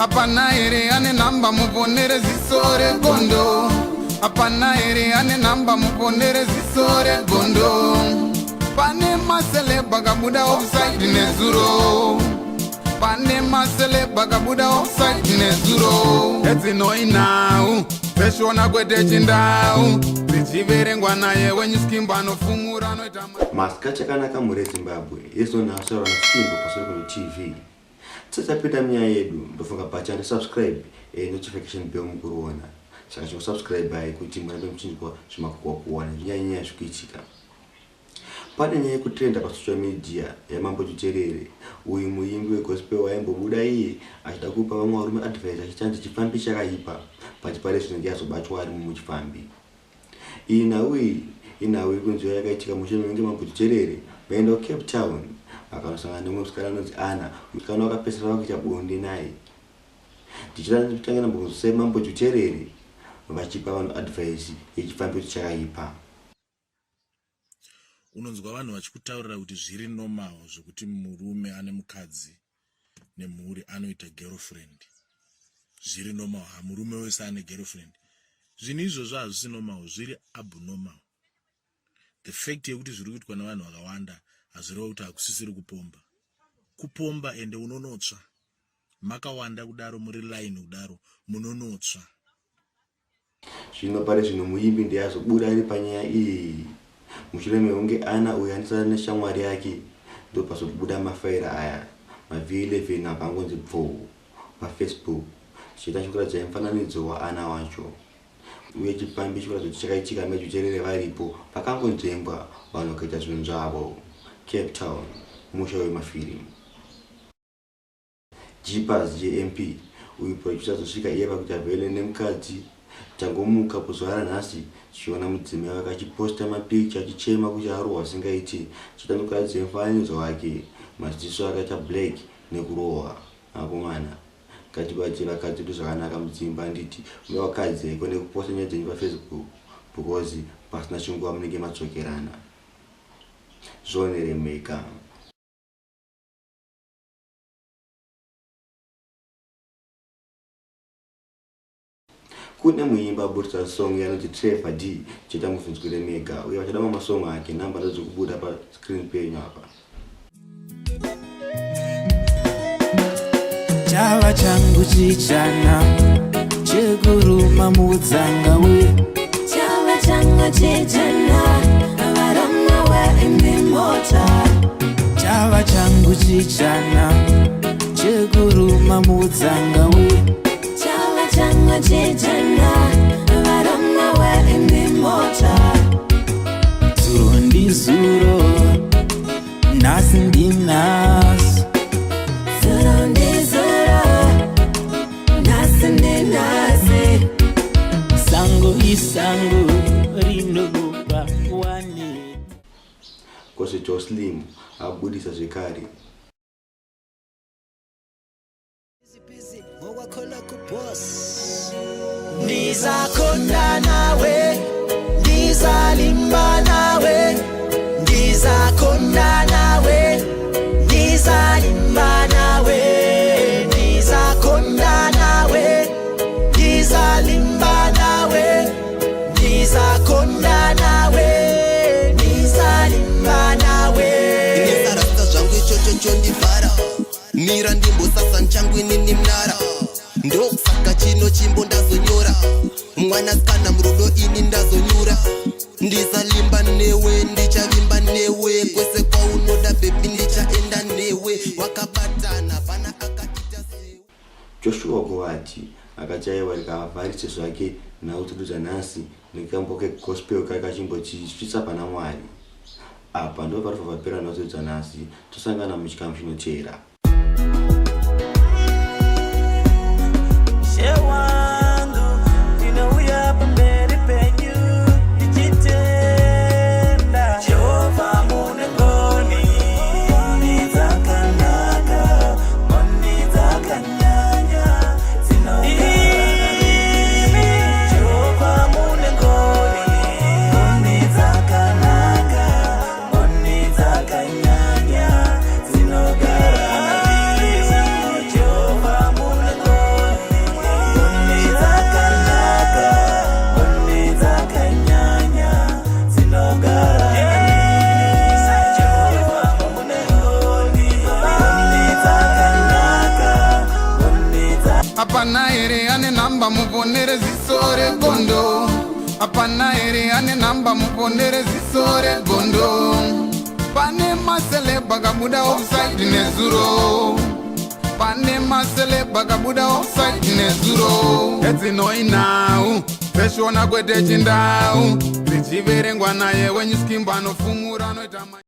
Apana ere ane namba muponere zisore gondo. Apana ere ane namba muponere zisore gondo. Pane masele bagabuda offside nezuro. Pane masele bagabuda offside nezuro. Eti no inau. Peshona kwete chindau. Zichiverengwa naye wenye skimba no fumura no itama. Maskacha kanaka muri Zimbabwe. Yeso na asara na skimbo pasoko TV. Tsatsa pita mnya yedu ndofunga pacha subscribe notification bell mukuruona. Saka cho subscribe ai kuti mwana mchinjwa chimakuwa kuona nyanya shukichika. Pane nyaya kutrenda pa social media ya Mambo Dhuterere. Uyu muimbi we gospel waembo buda iye achida kupa vamwe varume advice achitandi chifambi chakaipa pachipare zvinenge azobatwa ari muchifambi. Inawi kunzira yakaitika mushure menge Mambo Dhuterere vaenda Cape Town akanosangana nemwe musikana anonzi Ana musikana wakapesera wakuita bonde naye. Ndichitanga nambozosema Mambo Dhuterere vachipa vanhu advice yechifambi chakaipa. Unonzwa vanhu vachikutaurira kuti zviri normal zvokuti murume ane mukadzi nemhuri anoita girlfriend. Zviri normal, murume wese ane girlfriend. Zvinhu izvozvo hazvisi normal, zviri abnormal. The fact yekuti zviri kuitwa navanhu vakawanda hazvireva kuti hakusisiri kupomba. Kupomba ende unonotsva. Makawanda kudaro muri line kudaro munonotsva. Zvino pare zvino muimbi ndiye azobuda ari panyaya iyi. Mushure meunge Ana uyanisana neshamwari yake ndo pazobuda mafaira aya mav11 apangonzi pfo paFacebook chita chikuratidza mufananidzo waAna wacho. Uye chifambi chikuratidza chakaitika meDhuterere varipo pakangonzvengwa vanhu vakaita zvinhu zvavo. Cape Town, musha wemafirimu. Jeepers JMP uyu producer zvosvika iye pakuti avhele nemukadzi. Tangomuka kuzuva ranhasi chiona mudzimai akachiposta mapicha achichema kuti arohwa singaiti chitandokuratidza mufananidzo wake maziso akaita black nekurohwa. Akomana ngatibate vakadzi kuti zvakanaka mudzimba nditi uye vakadzi kone kuposta nyaya dzenyu paFacebook because pasina chinguva munenge madzokerana. Zvoneremeka. Kune muimba aburisa song yanoti Travor Dee chita mubvunzwe remega uye vachada masong ake namba ndozokubuda pa screen penyu apa. Chava changu chichana chekuruma mudzanga we. Chava changu chichana avarama wa imimota. Chava changu chichana chekuruma mudzanga we. Changa chichana avarama wa imimota. Zuro ndi zuro nasi ndi nasi. Zuro ndi zuro nasi ndi nasi. Sango isango rinogopa wani. Kose Slim abudisa zvekare. Ndizakonda nawe, ndizalimba nawe, ndizakonda nawe, ndizalimba nawe, ndizakonda nawe, ndizalimba nawe, ndizakonda nawe, ndizalimba nawe. Inesarasta zvangu ichocho chondivhara, mira ndimbosasa nchangu inini mnara. Ndokusaka chino chimbo ndazonyora mwanasikana murudo ini ndazonyura. Ndizalimba newe ndichavimba newe kwese kwaunoda bebi ndichaenda newe wakabatana vana akatita sewe. Joshua Govati akachaiwa rikavharise zvake nautuluza nhasi nekambo kegospel kakachimbotisvitsa pana Mwari. Apa ndo parifova pera nautuluza nhasi tosangana muchikamu chinotevera. muponere ziso regondo. Apana ere ane namba muponere ziso regondo. Pane masele bagabuda offside nezuro. Pane masele bagabuda offside nezuro. Eti noi now. Peshona kwete chindau. Richiverengwa naye when you skimba no fumura no itama.